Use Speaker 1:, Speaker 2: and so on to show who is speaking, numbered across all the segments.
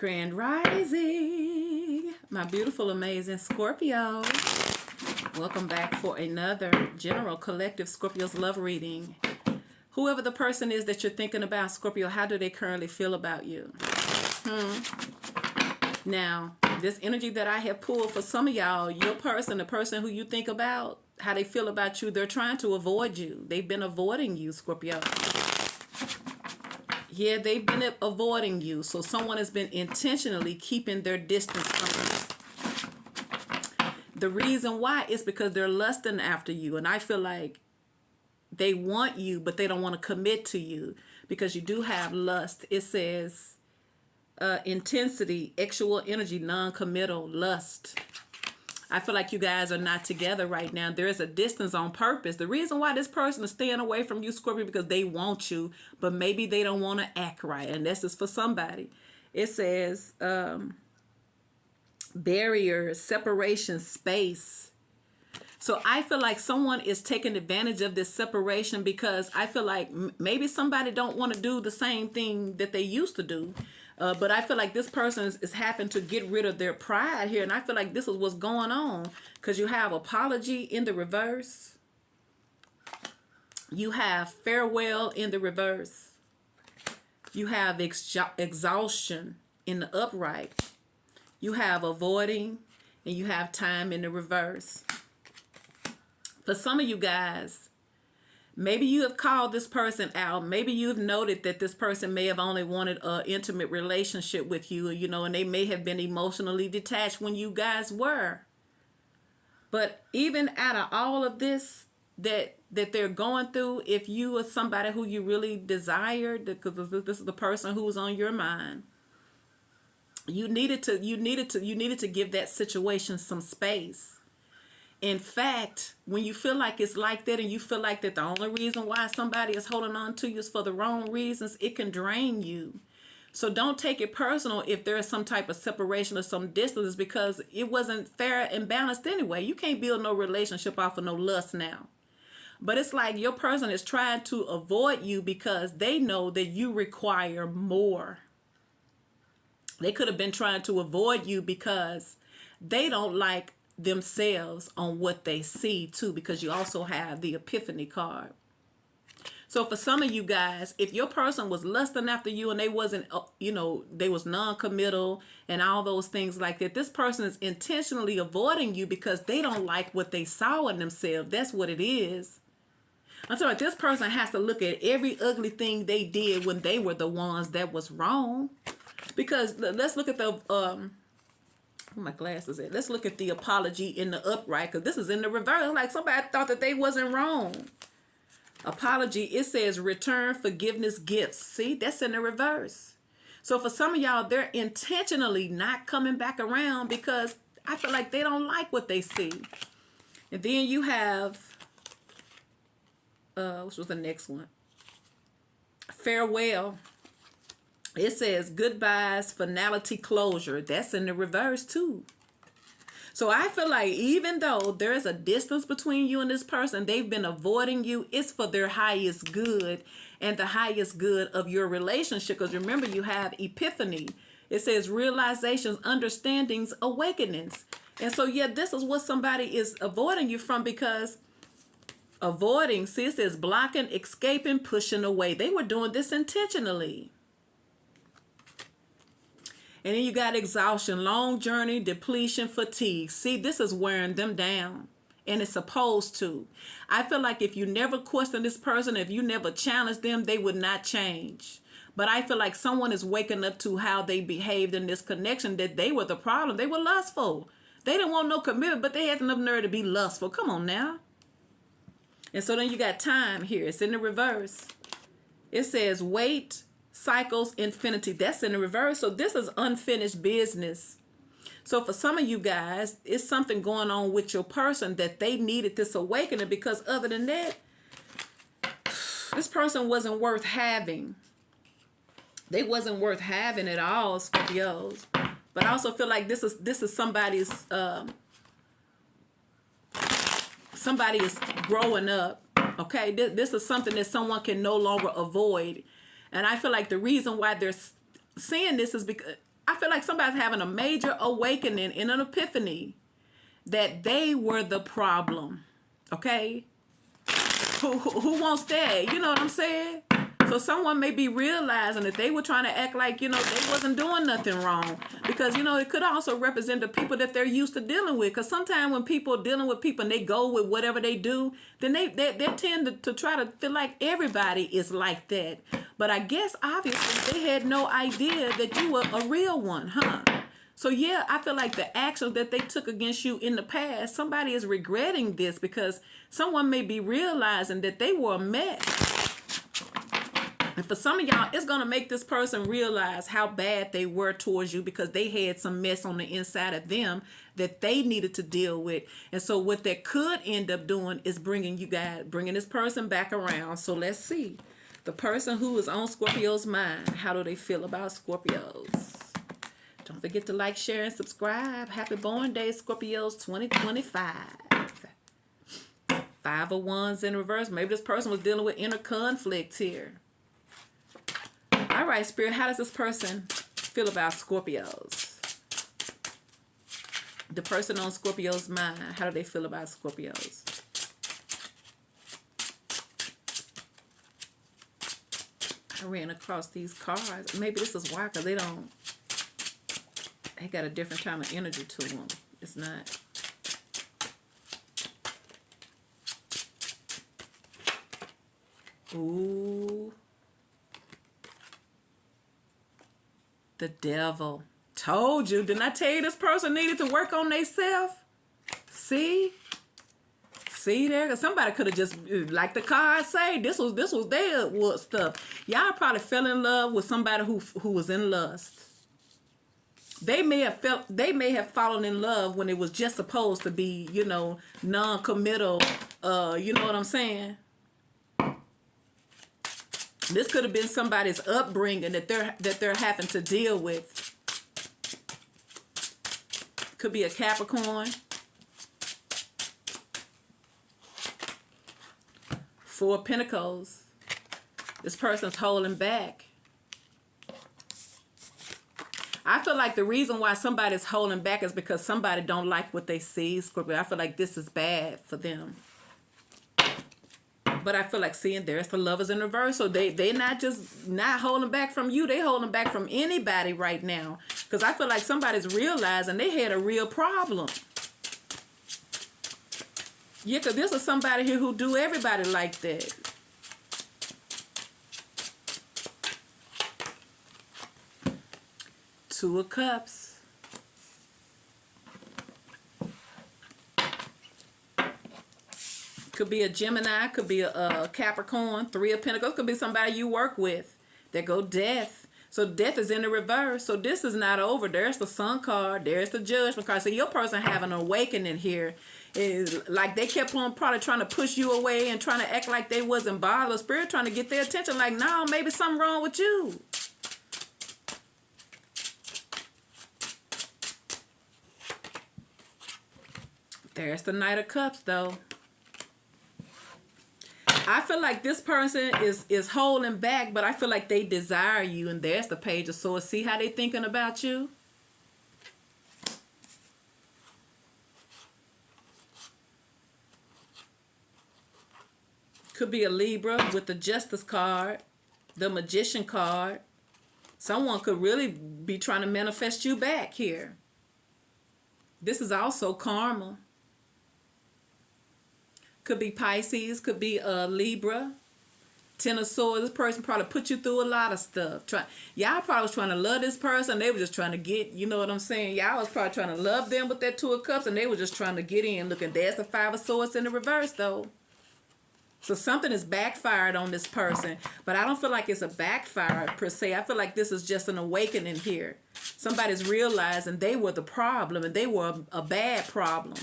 Speaker 1: Grand Rising, my beautiful, amazing Scorpio. Welcome back for another general collective Scorpio's love reading. Whoever the person is that you're thinking about, Scorpio, how do they currently feel about you? Now, this energy that I have pulled for some of y'all, your person, the person who you think about, how they feel about you, they're trying to avoid you. They've been avoiding you, Scorpio. Yeah, they've been avoiding you. So someone has been intentionally keeping their distance from you. The reason why is because they're lusting after you. And I feel like they want you, but they don't want to commit to you because you do have lust. It says intensity, sexual energy, non-committal, lust. I feel like you guys are not together right now. There is a distance on purpose. The reason why this person is staying away from you, Scorpio, because they want you, but maybe they don't want to act right. And this is for somebody. It says barrier, separation, space. So I feel like someone is taking advantage of this separation because I feel like maybe somebody don't want to do the same thing that they used to do. But I feel like this person is having to get rid of their pride here. And I feel like this is what's going on. Because you have apology in the reverse. You have farewell in the reverse. You have exhaustion in the upright. You have avoiding. And you have time in the reverse. For some of you guys, maybe you have called this person out. Maybe you've noted that this person may have only wanted an intimate relationship with you, and they may have been emotionally detached when you guys were. But even out of all of this that they're going through, if you are somebody who you really desired, because this is the person who's on your mind, you needed to give that situation some space. In fact, when you feel like it's like that and you feel like that the only reason why somebody is holding on to you is for the wrong reasons, it can drain you. So don't take it personal if there is some type of separation or some distance because it wasn't fair and balanced anyway. You can't build no relationship off of no lust now. But it's like your person is trying to avoid you because they know that you require more. They could have been trying to avoid you because they don't like themselves on what they see too, because you also have the epiphany card. So for some of you guys, if your person was lusting after you and they wasn't, they was non-committal and all those things like that, this person is intentionally avoiding you because they don't like what they saw in themselves. That's what it is. I'm talking about this person has to look at every ugly thing they did when they were the ones that was wrong. Because let's look at the my glasses at. Let's look at the apology in the upright, because this is in the reverse. Like somebody thought that they wasn't wrong. Apology, it says return, forgiveness, gifts. See, that's in the reverse. So for some of y'all, they're intentionally not coming back around because I feel like they don't like what they see. And then you have, which was the next one? Farewell. It says goodbyes, finality, closure. That's in the reverse too. So I feel like even though there is a distance between you and this person, they've been avoiding you. It's for their highest good and the highest good of your relationship. Because remember, you have epiphany. It says realizations, understandings, awakenings. And so, yeah, this is what somebody is avoiding you from, because avoiding, see, it says blocking, escaping, pushing away. They were doing this intentionally. And then you got exhaustion, long journey, depletion, fatigue. See, this is wearing them down. And it's supposed to. I feel like if you never question this person, if you never challenge them, they would not change. But I feel like someone is waking up to how they behaved in this connection, that they were the problem. They were lustful. They didn't want no commitment, but they had enough nerve to be lustful. Come on now. And so then you got time here. It's in the reverse. It says wait, cycles, infinity. That's in the reverse. So this is unfinished business. So for some of you guys, it's something going on with your person that they needed this awakening, because other than that, this person wasn't worth having. They wasn't worth having at all, Scorpios. But I also feel like this is somebody's somebody is growing up. Okay, this is something that someone can no longer avoid. And I feel like the reason why they're saying this is because I feel like somebody's having a major awakening and an epiphany that they were the problem. Okay? Who wants that? You know what I'm saying? So someone may be realizing that they were trying to act like, they wasn't doing nothing wrong. Because, it could also represent the people that they're used to dealing with. Because sometimes when people are dealing with people and they go with whatever they do, then they tend to try to feel like everybody is like that. But I guess, obviously, they had no idea that you were a real one, huh? So, yeah, I feel like the actions that they took against you in the past, somebody is regretting this because someone may be realizing that they were a mess. And for some of y'all, it's going to make this person realize how bad they were towards you because they had some mess on the inside of them that they needed to deal with. And so what that could end up doing is bringing this person back around. So let's see. The person who is on Scorpio's mind, how do they feel about Scorpios? Don't forget to like, share, and subscribe. Happy Born Day, Scorpios 2025. 5 of Wands in reverse. Maybe this person was dealing with inner conflict here. All right, Spirit, how does this person feel about Scorpios? The person on Scorpio's mind, how do they feel about Scorpios? I ran across these cards. Maybe this is why, because they got a different kind of energy to them. It's not. Ooh. The devil. Told you. Didn't I tell you this person needed to work on themselves? See? See there? Because somebody could have just, like the cards say, this was their stuff. Y'all probably fell in love with somebody who was in lust. They may have fallen in love when it was just supposed to be, non-committal, you know what I'm saying? This could have been somebody's upbringing that they're having to deal with. Could be a Capricorn. 4 of Pentacles. This person's holding back. I feel like the reason why somebody's holding back is because somebody don't like what they see, Scorpio. I feel like this is bad for them. But I feel like seeing there's the Lovers in reverse. So they not just not holding back from you. They holding back from anybody right now. Because I feel like somebody's realizing they had a real problem. Yeah, because this is somebody here who do everybody like that. Two of Cups. Could be a Gemini, could be a Capricorn. 3 of Pentacles, could be somebody you work with. There go Death. So Death is in the reverse. So this is not over. There's the Sun card. There's the Judgment card. So your person having an awakening here. Is like they kept on probably trying to push you away and trying to act like they wasn't bothered. Spirit trying to get their attention like, no, maybe something wrong with you. There's the Knight of Cups though. I feel like this person is holding back, but I feel like they desire you. And there's the Page of Swords. See how they thinking about you? Could be a Libra with the Justice card, the Magician card. Someone could really be trying to manifest you back here. This is also karma. Could be Pisces, could be Libra. 10 of Swords. This person probably put you through a lot of stuff. Y'all probably was trying to love this person. They were just trying to get, you know what I'm saying? Y'all was probably trying to love them with that 2 of Cups, and they were just trying to get in. Look, and there's the 5 of Swords in the reverse, though. So something is backfired on this person. But I don't feel like it's a backfire per se. I feel like this is just an awakening here. Somebody's realizing they were the problem, and they were a bad problem.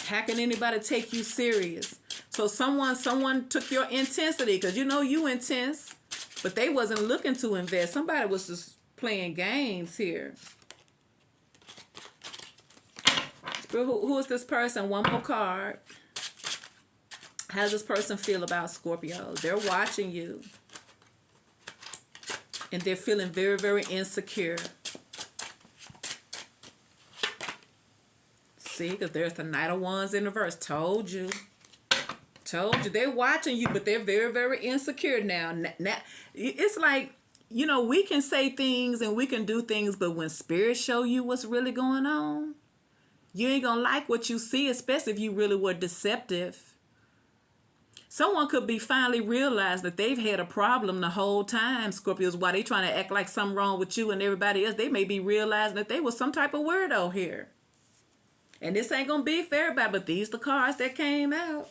Speaker 1: How can anybody take you serious? So someone took your intensity, because you know you intense, but they wasn't looking to invest. Somebody was just playing games here. Who is this person? One more card. How does this person feel about Scorpio? They're watching you. And they're feeling very, very insecure. See, because there's the Knight of Wands in reverse. Told you. Told you. They're watching you, but they're very, very insecure now. Now it's like, you know, we can say things and we can do things, but when spirits show you what's really going on, you ain't gonna like what you see, especially if you really were deceptive. Someone could be finally realized that they've had a problem the whole time, Scorpios, while they trying to act like something wrong with you and everybody else. They may be realizing that they was some type of weirdo here. And this ain't gonna be fair about, but these the cards that came out.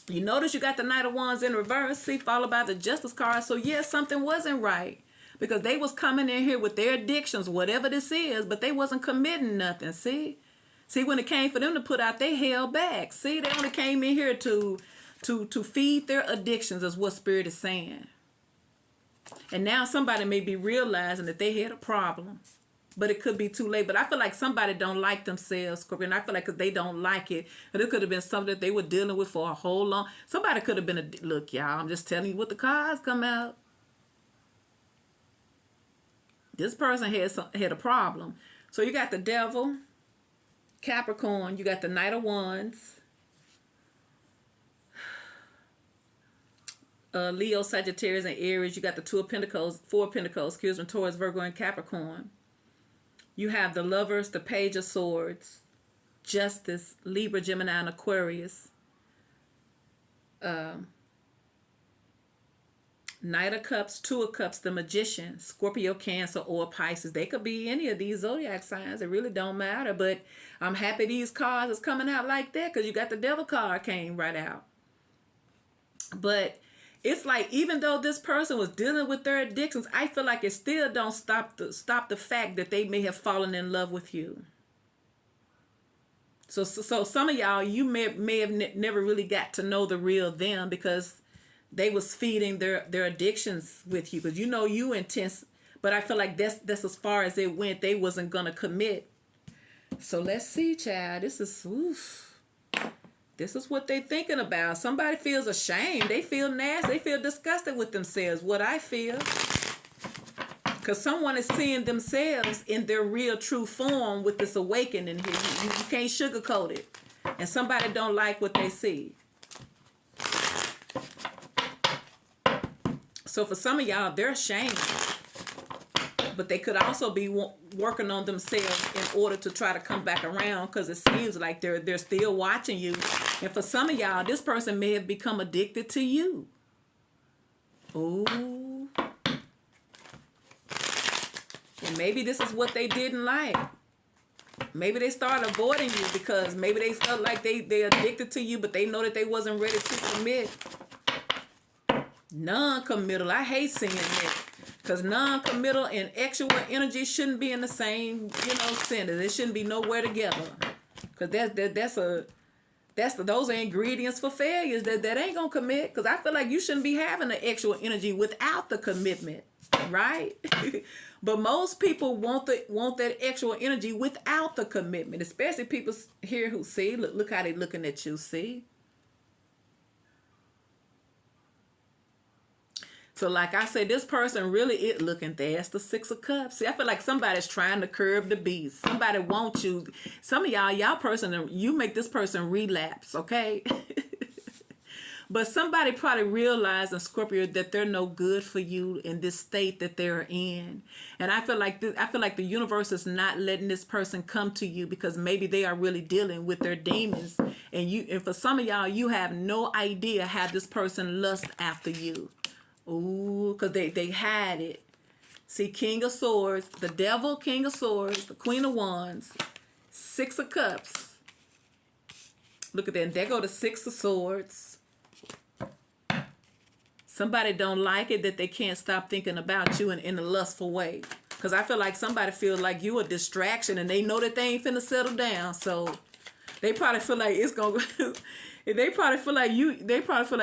Speaker 1: You notice you got the Knight of Wands in reverse, see, followed by the Justice card. So yes, something wasn't right. Because they was coming in here with their addictions, whatever this is, but they wasn't committing nothing, see? See, when it came for them to put out, they held back. See, they only came in here to feed their addictions, is what Spirit is saying. And now somebody may be realizing that they had a problem. But it could be too late. But I feel like somebody don't like themselves, Scorpio. And I feel like because they don't like it. But it could have been something that they were dealing with for a whole long. Somebody could have been look, y'all, I'm just telling you what the cards come out. This person had a problem. So you got the Devil, Capricorn. You got the Knight of Wands. Leo, Sagittarius, and Aries. You got the Two of Pentacles, Four of Pentacles, excuse me, Taurus, Virgo, and Capricorn. You have the Lovers, the Page of Swords, Justice, Libra, Gemini, and Aquarius. Knight of Cups, Two of Cups, the Magician, Scorpio, Cancer, or Pisces. They could be any of these zodiac signs. It really don't matter. But I'm happy these cards is coming out like that because you got the Devil card came right out. But it's like, even though this person was dealing with their addictions, I feel like it still don't stop the fact that they may have fallen in love with you. So some of y'all, you may have never really got to know the real them because they was feeding their addictions with you. Because you know you intense, but I feel like that's as far as it went. They wasn't gonna commit. So let's see, child. This is oof. This is what they thinking about. Somebody feels ashamed. They feel nasty. They feel disgusted with themselves. What I feel. Because someone is seeing themselves in their real true form with this awakening here. You can't sugarcoat it. And somebody don't like what they see. So for some of y'all, they're ashamed. But they could also be working on themselves in order to try to come back around because it seems like they're still watching you. And for some of y'all, this person may have become addicted to you. Ooh. And maybe this is what they didn't like. Maybe they started avoiding you because maybe they felt like they're addicted to you, but they know that they wasn't ready to commit. Non-committal. I hate seeing that. Because non-committal and actual energy shouldn't be in the same, center. They shouldn't be nowhere together. Because those are ingredients for failures that ain't gonna commit. Because I feel like you shouldn't be having the actual energy without the commitment, right? But most people want that actual energy without the commitment, especially people here who see, look how they looking at you, see? So like I said, this person really is looking there. That's the Six of Cups. See, I feel like somebody's trying to curb the beast. Somebody wants you. Some of you make this person relapse, okay? But somebody probably realized in Scorpio that they're no good for you in this state that they're in. And I feel like the universe is not letting this person come to you because maybe they are really dealing with their demons. And for some of y'all, you have no idea how this person lusts after you. Ooh, because they hide it. See, King of Swords, the Devil, King of Swords, the Queen of Wands, Six of Cups. Look at that. And there go the Six of Swords. Somebody don't like it that they can't stop thinking about you in a lustful way. Because I feel like somebody feels like you a distraction and they know that they ain't finna settle down. So they probably feel like it's going to... They probably feel like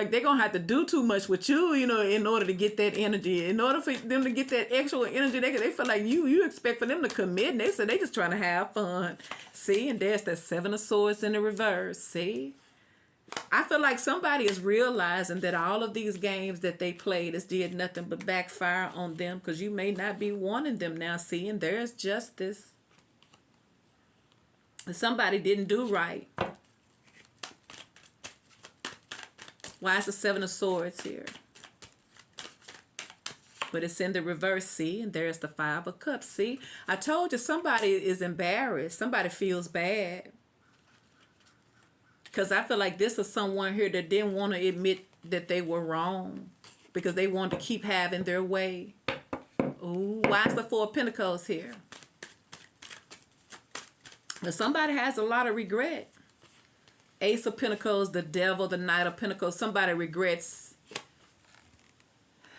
Speaker 1: they're going to have to do too much with you, in order to get that energy. In order for them to get that actual energy, they feel like you expect for them to commit. And they say they just trying to have fun. See, and there's that Seven of Swords in the reverse. See? I feel like somebody is realizing that all of these games that they played has did nothing but backfire on them, because you may not be wanting them now. See, and there's justice. Somebody didn't do right. Why is the Seven of Swords here? But it's in the reverse, see? And there's the Five of Cups, see? I told you somebody is embarrassed. Somebody feels bad. Because I feel like this is someone here that didn't want to admit that they were wrong, because they wanted to keep having their way. Ooh, why is the Four of Pentacles here? But somebody has a lot of regret. Ace of Pentacles, the Devil, the Knight of Pentacles. Somebody regrets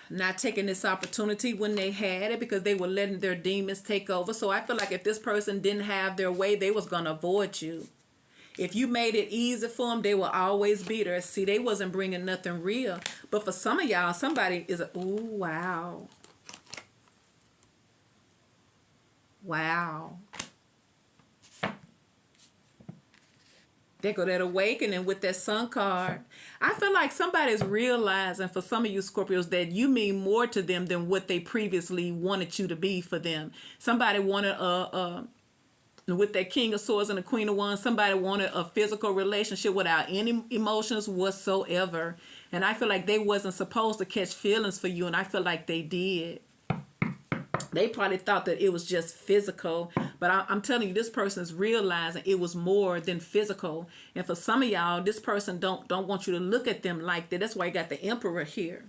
Speaker 1: not taking this opportunity when they had it, because they were letting their demons take over. So I feel like if this person didn't have their way, they was going to avoid you. If you made it easy for them, they will always be there. See, they wasn't bringing nothing real. But for some of y'all, somebody is, ooh, wow. Wow. There go that awakening with that Sun card. I feel like somebody's realizing, for some of you Scorpios, that you mean more to them than what they previously wanted you to be for them. Somebody wanted with that King of Swords and the Queen of Wands, somebody wanted a physical relationship without any emotions whatsoever. And I feel like they wasn't supposed to catch feelings for you, and I feel like they did. They probably thought that it was just physical, but I'm telling you, this person is realizing it was more than physical. And for some of y'all, this person don't want you to look at them like that. That's why you got the Emperor here.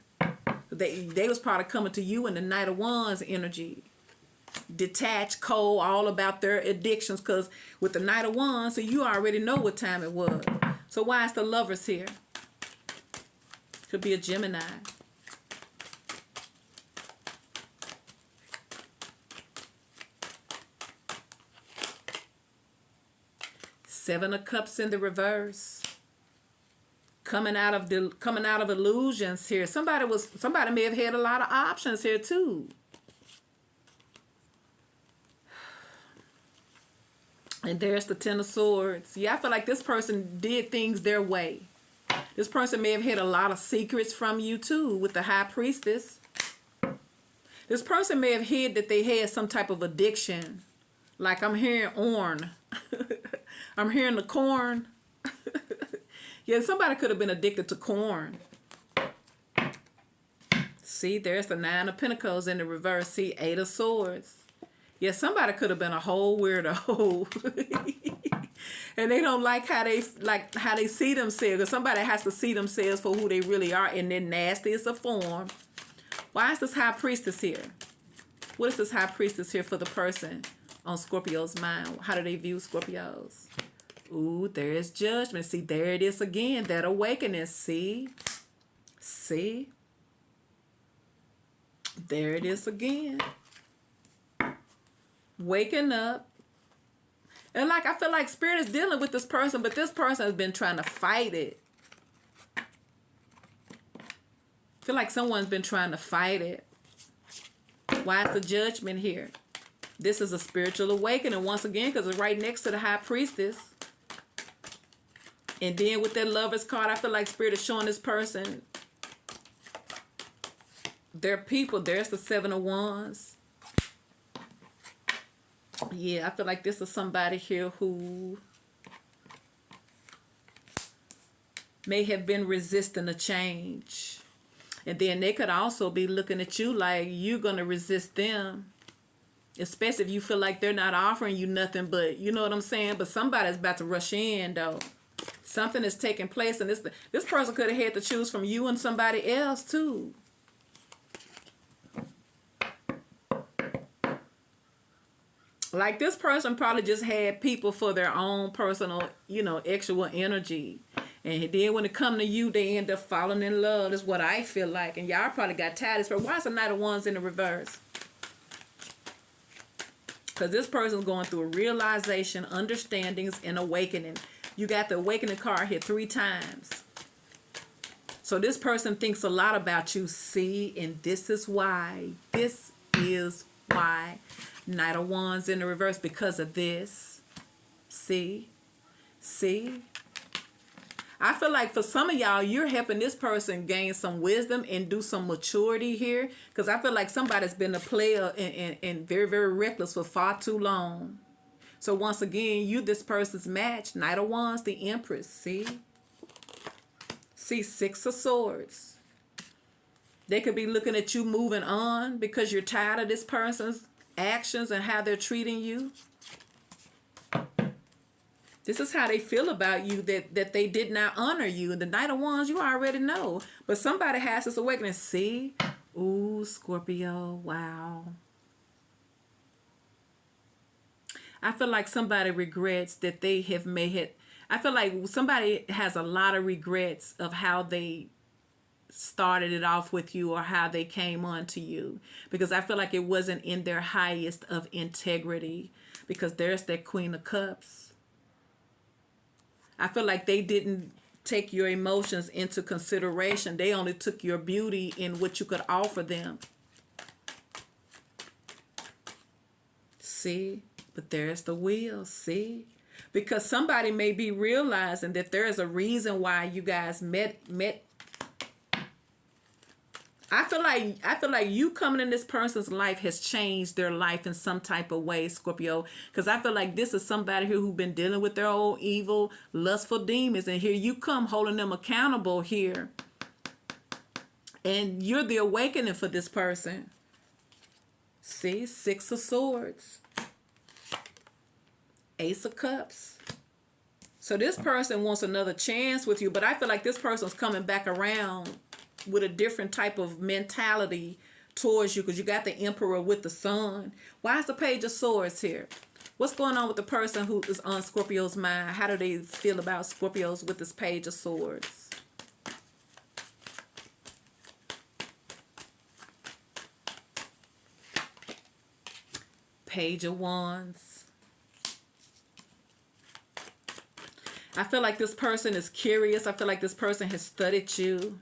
Speaker 1: They was probably coming to you in the Knight of Wands energy. Detached, cold, all about their addictions, because with the Knight of Wands, so you already know what time it was. So why is the Lovers here? Could be a Gemini. Seven of Cups in the reverse. Coming out of illusions here. Somebody may have had a lot of options here too. And there's the Ten of Swords. Yeah, I feel like this person did things their way. This person may have had a lot of secrets from you too, with the High Priestess. This person may have hid that they had some type of addiction. Like I'm hearing Orn. I'm hearing the corn. Yeah, somebody could have been addicted to corn. See, there's the Nine of Pentacles in the reverse. See, Eight of Swords. Yeah, somebody could have been a whole weirdo. And they don't like how they see themselves. Because somebody has to see themselves for who they really are in their nastiest of form. Why is this High Priestess here? What is this High Priestess here for the person on Scorpio's mind? How do they view Scorpios? Ooh, there is Judgment. See, there it is again. That awakening. See? See? There it is again. Waking up. And like, I feel like Spirit is dealing with this person, but this person has been trying to fight it. I feel like someone's been trying to fight it. Why is the Judgment here? This is a spiritual awakening once again, because it's right next to the High Priestess. And then with that Lover's card, I feel like Spirit is showing this person their people. There's the Seven of Wands. Yeah, I feel like this is somebody here who may have been resisting a change. And then they could also be looking at you like you're going to resist them. Especially if you feel like they're not offering you nothing, but you know what I'm saying? But somebody's about to rush in, though. Something is taking place, and this person could have had to choose from you and somebody else, too. Like, this person probably just had people for their own personal, actual energy. And then when it come to you, they end up falling in love. That's what I feel like. And y'all probably got tired of this. Why is the Knight of Wands in the reverse? Because this person's going through a realization, understandings, and awakening. You got the awakening card here 3 times. So this person thinks a lot about you. See, and this is why. This is why. Knight of Wands in the reverse, because of this. See? See? I feel like for some of y'all, you're helping this person gain some wisdom and do some maturity here. Because I feel like somebody's been a player and very, very reckless for far too long. So once again, you this person's match. Knight of Wands, the Empress. See? See, Six of Swords. They could be looking at you moving on because you're tired of this person's actions and how they're treating you. This is how they feel about you, that they did not honor you. The Knight of Wands, you already know. But somebody has this awakening. See? Ooh, Scorpio. Wow. I feel like somebody regrets that they have made it. I feel like somebody has a lot of regrets of how they started it off with you or how they came on to you. Because I feel like it wasn't in their highest of integrity. Because there's that Queen of Cups. I feel like they didn't take your emotions into consideration. They only took your beauty and what you could offer them. See? But there's the wheel. See? Because somebody may be realizing that there is a reason why you guys met. I feel like you coming in this person's life has changed their life in some type of way, Scorpio. Because I feel like this is somebody here who's been dealing with their old evil, lustful demons. And here you come holding them accountable here. And you're the awakening for this person. See? Six of Swords. Ace of Cups. So this person wants another chance with you. But I feel like this person's coming back around with a different type of mentality towards you, because you got the Emperor with the Sun. Why is the Page of Swords here? What's going on with the person who is on Scorpio's mind? How do they feel about Scorpios with this Page of Swords? Page of Wands. I feel like this person is curious. I feel like this person has studied you.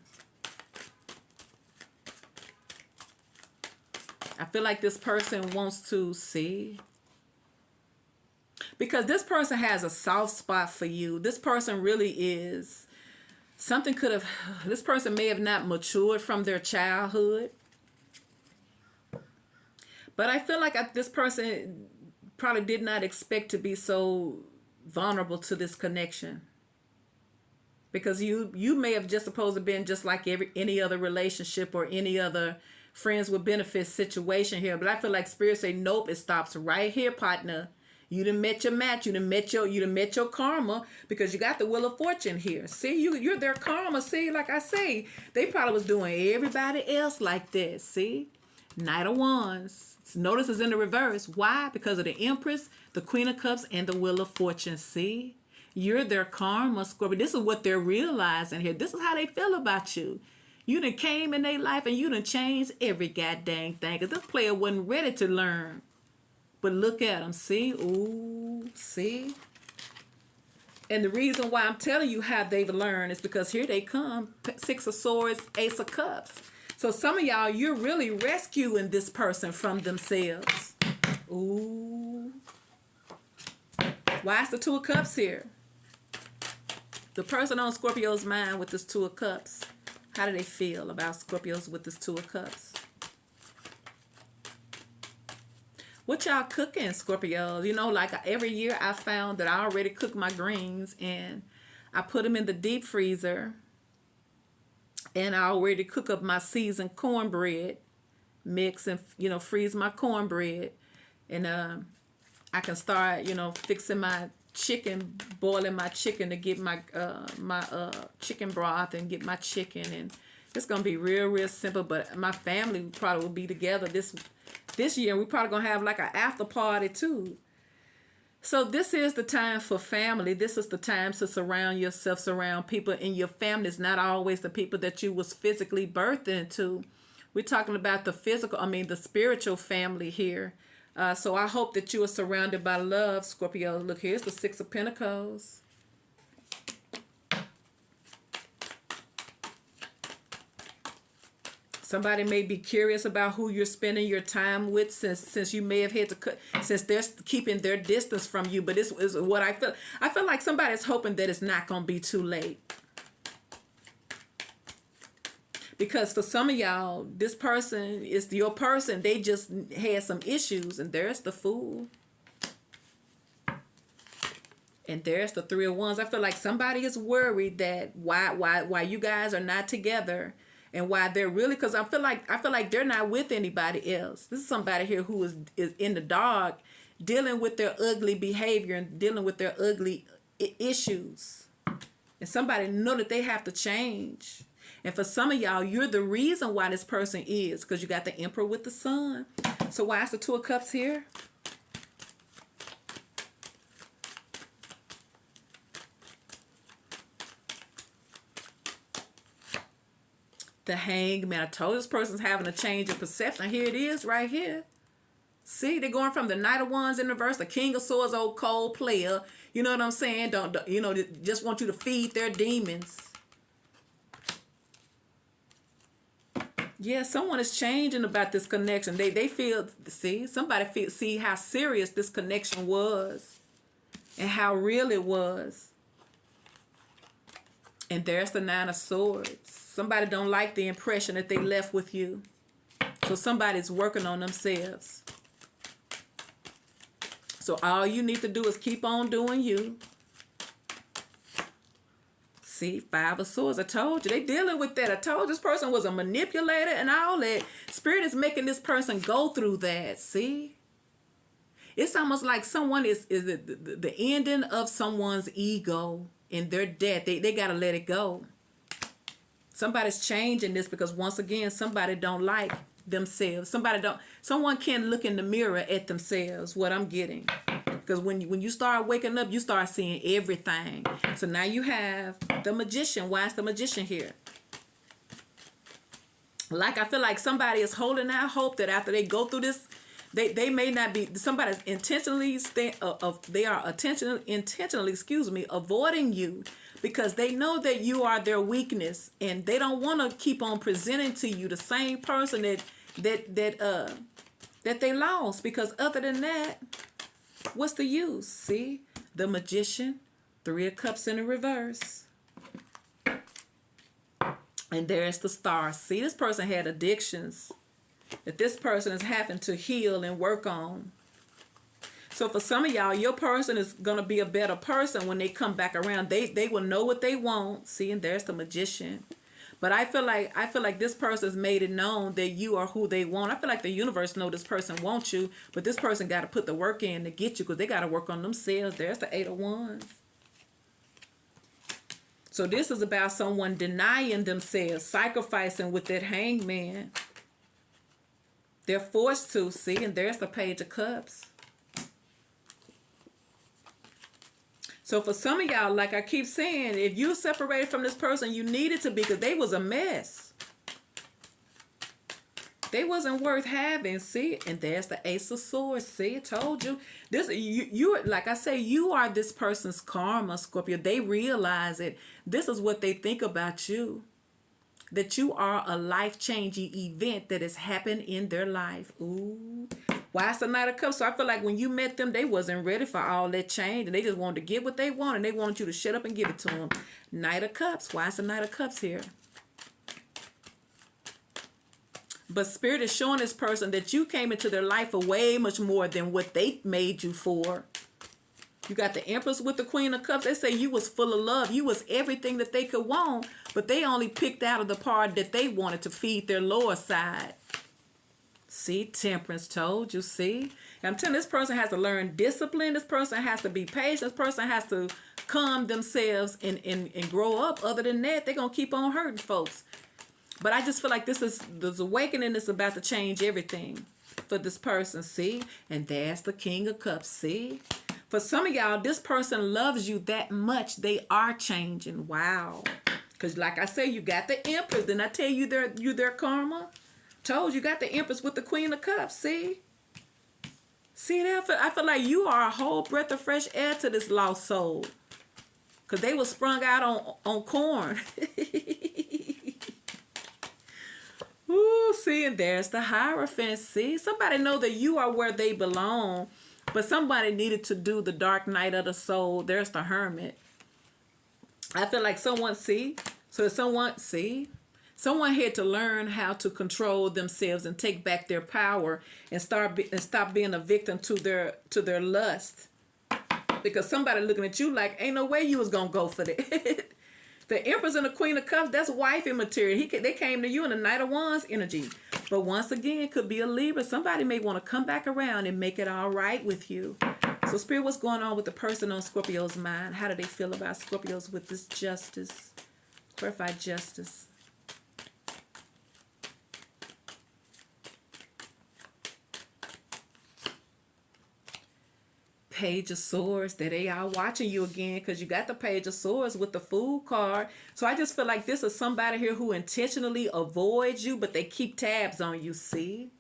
Speaker 1: I feel like this person wants to see. Because this person has a soft spot for you. This person really is. This person may have not matured from their childhood. But I feel like this person probably did not expect to be so vulnerable to this connection. Because you may have just supposed to been just like any other relationship or any other friends with benefits situation here. But I feel like Spirit say, nope, it stops right here, partner. You done met your match. You done met your karma, because you got the Wheel of Fortune here. See, you're their karma. See, like I say, they probably was doing everybody else like this. See? Knight of Wands. Notice it's in the reverse. Why? Because of the Empress, the Queen of Cups, and the Wheel of Fortune. See? You're their karma, Scorpio. This is what they're realizing here. This is how they feel about you. You done came in their life and you done changed every goddamn thing. Because this player wasn't ready to learn. But look at them. See? Ooh, see? And the reason why I'm telling you how they've learned is because here they come. Six of Swords, Ace of Cups. So some of y'all, you're really rescuing this person from themselves. Ooh. Why is the Two of Cups here? The person on Scorpio's mind with this Two of Cups. How do they feel about Scorpios with this Two of Cups? What y'all cooking, Scorpios? You know, like every year I found that I already cook my greens and I put them in the deep freezer. And I already cook up my seasoned cornbread mix and, freeze my cornbread. And I can start, fixing my chicken, boiling my chicken to get my chicken broth and get my chicken. And it's going to be real, real simple. But my family probably will be together this year. And we probably going to have like an after party too. So this is the time for family. This is the time to surround yourself, surround people. And your family is not always the people that you was physically birthed into. We're talking about the spiritual family here. So I hope that you are surrounded by love, Scorpio. Look, here's the Six of Pentacles. Somebody may be curious about who you're spending your time with, since you may have had to cut, since they're keeping their distance from you. But this is what I feel. I feel like somebody's hoping that it's not going to be too late. Because for some of y'all, this person is your person. They just had some issues, and there's the Fool. And there's the Three of Wands. I feel like somebody is worried that why you guys are not together, and why they're really, because I feel like they're not with anybody else. This is somebody here who is in the dark, dealing with their ugly behavior and dealing with their ugly issues. And somebody know that they have to change. And for some of y'all, you're the reason why this person is, because you got the Emperor with the Sun. So why is the Two of Cups here? The Hangman. I told this person's having a change of perception. Here it is right here. See, they're going from the Knight of Wands in reverse, the King of Swords, old cold player. You know what I'm saying? Don't you know, just want you to feed their demons. Yeah, someone is changing about this connection. They feel, see how serious this connection was and how real it was. And there's the Nine of Swords. Somebody don't like the impression that they left with you. So somebody's working on themselves. So all you need to do is keep on doing you. See, Five of Swords. I told you, they dealing with that. I told this person was a manipulator and all that. Spirit is making this person go through that. See? It's almost like someone is the ending of someone's ego in their death. They got to let it go. Somebody's changing this because once again, somebody don't like themselves. Someone can't look in the mirror at themselves, what I'm getting. Because when you start waking up, you start seeing everything. So now you have the Magician. Why is the Magician here? Like, I feel like somebody is holding out hope that after they go through this, they may not be, somebody's intentionally, intentionally, avoiding you because they know that you are their weakness and they don't want to keep on presenting to you the same person that they lost, because other than that, what's the use? See, the Magician, Three of Cups in the reverse. And there's the Star. See, this person had addictions that this person is having to heal and work on. So for some of y'all, your person is going to be a better person when they come back around. They will know what they want. See, and there's the Magician. But I feel like this person's made it known that you are who they want. I feel like the universe know this person wants you, but this person got to put the work in to get you because they got to work on themselves. There's the Eight of Wands. So this is about someone denying themselves, sacrificing with that Hangman. They're forced to, see, and there's the Page of Cups. So for some of y'all, like I keep saying, if you separated from this person, you needed to be, because they was a mess. They wasn't worth having, see? And there's the Ace of Swords, see? I told you. This, you like I say, you are this person's karma, Scorpio. They realize it. This is what they think about you. That you are a life-changing event that has happened in their life. Ooh. Why is the Knight of Cups? So I feel like when you met them, they wasn't ready for all that change. And they just wanted to get what they want. And they wanted you to shut up and give it to them. Knight of Cups. Why is the Knight of Cups here? But Spirit is showing this person that you came into their life for way much more than what they made you for. You got the Empress with the Queen of Cups. They say you was full of love. You was everything that they could want. But they only picked out of the part that they wanted to feed their lower side. See, Temperance, told you, see? And I'm telling you, this person has to learn discipline. This person has to be patient. This person has to calm themselves and grow up. Other than that, they're going to keep on hurting folks. But I just feel like this awakening is about to change everything for this person, see? And that's the King of Cups, see? For some of y'all, this person loves you that much. They are changing. Wow. Because like I say, you got the Empress. Didn't I tell you their karma? Told you got the Empress with the Queen of Cups, see? See that? I feel like you are a whole breath of fresh air to this lost soul. Because they were sprung out on corn. Ooh, see, and there's the Hierophant, see? Somebody know that you are where they belong. But somebody needed to do the dark night of the soul. There's the Hermit. I feel like someone, see? So someone, see? Someone had to learn how to control themselves and take back their power and stop being a victim to their lust. Because somebody looking at you like, ain't no way you was gonna go for that. The Empress and the Queen of Cups, that's wifey material. They came to you in the Knight of Wands energy. But once again, could be a Libra. Somebody may want to come back around and make it all right with you. So Spirit, what's going on with the person on Scorpio's mind? How do they feel about Scorpios with this justice? Clarify justice. Page of Swords, that they are watching you again, because you got the Page of Swords with the Fool card. So I just feel like this is somebody here who intentionally avoids you, but they keep tabs on you, see?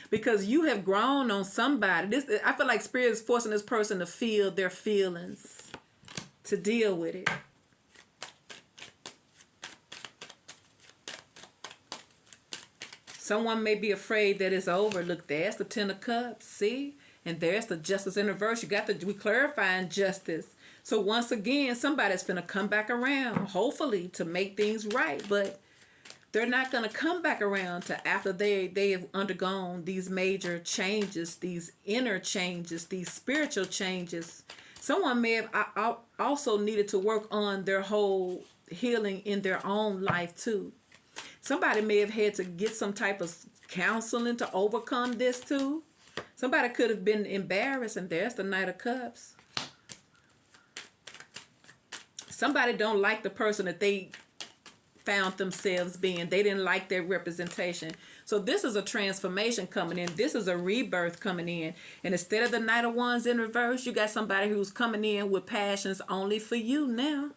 Speaker 1: Because you have grown on somebody. I feel like Spirit is forcing this person to feel their feelings, to deal with it. Someone may be afraid that it's over. Look, there's the Ten of Cups, see? And there's the Justice in reverse. We clarifying justice. So once again, somebody's finna come back around, hopefully, to make things right. But they're not gonna come back around to after they have undergone these major changes, these inner changes, these spiritual changes. Someone may have also needed to work on their whole healing in their own life too. Somebody may have had to get some type of counseling to overcome this too. Somebody could have been embarrassed, and there's the Knight of Cups. Somebody don't like the person that they found themselves being. They didn't like their representation. So this is a transformation coming in. This is a rebirth coming in. And instead of the Knight of Wands in reverse, you got somebody who's coming in with passions only for you now.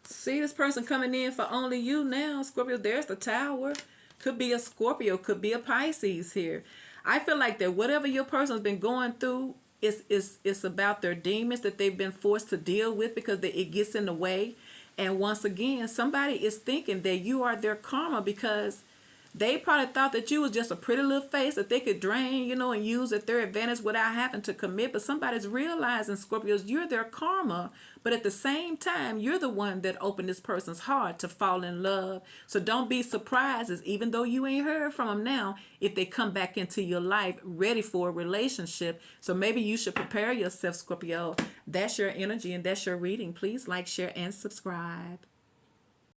Speaker 1: See this person coming in for only you now, Scorpio. There's the Tower. Could be a Scorpio, could be a Pisces here. I feel like that whatever your person's been going through, it's about their demons that they've been forced to deal with because it gets in the way. And once again, somebody is thinking that you are their karma because they probably thought that you was just a pretty little face that they could drain, and use at their advantage without having to commit. But somebody's realizing, Scorpios, you're their karma. But at the same time, you're the one that opened this person's heart to fall in love. So don't be surprised, as even though you ain't heard from them now, if they come back into your life ready for a relationship. So maybe you should prepare yourself, Scorpio. That's your energy and that's your reading. Please like, share, and subscribe.